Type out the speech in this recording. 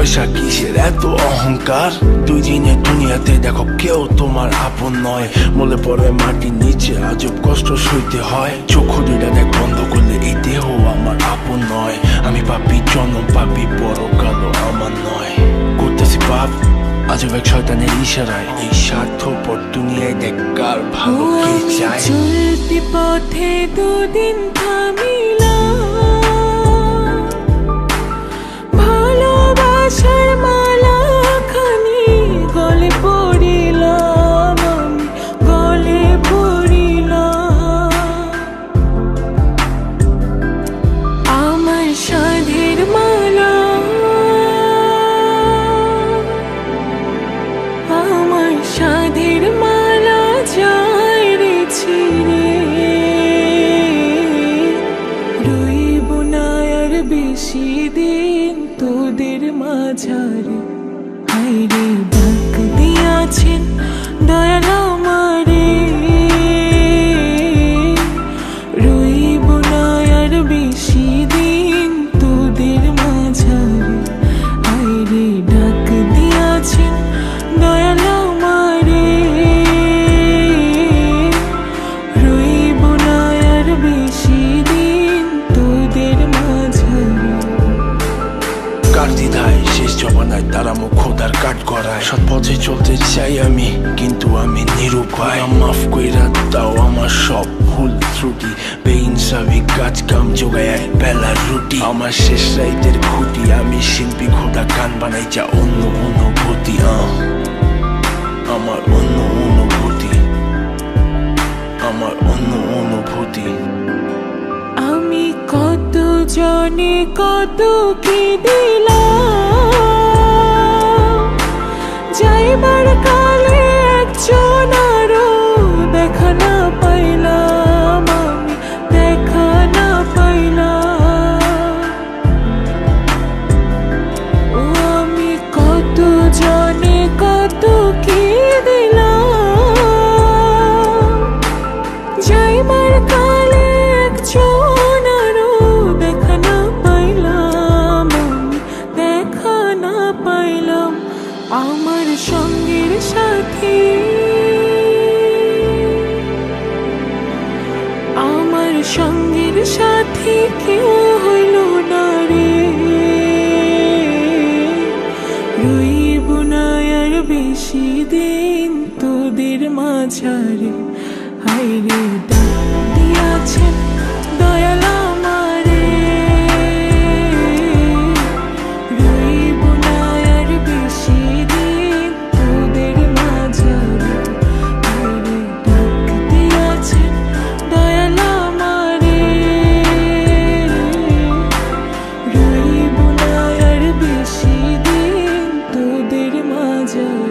পয়সা কিসের এত অহংকার? দুই দিনের দুনিয়াতে দেখো কেউ তোমার আপন নয়। মলে পড়ে মাটির নিচে আজব কষ্ট সইতে হয়। চক্ষু দুইটা দেখ বন্ধ করলে এই দেহ আমার আপন নয়। আমি পাপী জনম পাপী বড় কালো আমার নয়। করতেছি পাপ আজব এক শয়তানের ইশারায়। এই স্বার্থপর দুনিয়ায় দেখ কার ভালো কে চায়। চলতি পথে দুদিন থামিলাম, ভালোবাসার মালা খানি গলে পড়িলাম, আমি গলে পড়িলাম। আমার সাধের মালা, আমার সাধের মালা যায় রে ছিঁড়ে। রইব না আর বেশি দিন তোদের মাঝারে। হায়রে ডাক দিয়াছেন দয়াল আমারে। রইব না আর বেশি দিন তোদের মাঝারে। হায়রে ডাক দিয়াছেন দয়াল আমারে। রইব না আর বেশি দিন তোদের মাঝারে। কার দ্বিধায় শেষ জমানায় তারা মুখ খোদার কাট করায়। সৎ পথে চলতে চাই আমি কিন্তু আমি নিরুপায়। মাফ কইরা দাও আমার সব ভুল ত্রুটি। বেইনসাফি কাজ কাম জোগায় এক বেলার রুটি। আমার শেষ রাইতের খুঁটি আমি শিল্পী খোদা গান বানাই যা অন্য অনুভূতি। আমার অন্য অনুভূতি, আমার অন্য অনুভূতি। আমি কত জনে কত কি দিলাম, যাইবার কালে একজন আরো দেখা না পাইলাম, আমি দেখা না পাইলাম। ও আমি কত জনে কত কি দিলাম, যাইবার কালে একজন আরো দেখা না পাইলাম, আমি দেখা না পাইলাম। আমার সঙ্গের সাথী, আমার সঙ্গের সাথী কেউ হইল না রে। রইব না আর বেশি দিন তোদের মাঝারে। হায়রে ডাক দিয়াছেন দয়াল আমারে। রইব না আর বেশি দিন তোদের মাঝারে। হায়রে ডাক দিয়াছেন দয়াল আমারে। রইব না আর বেশি দিন তোদের মাঝারে।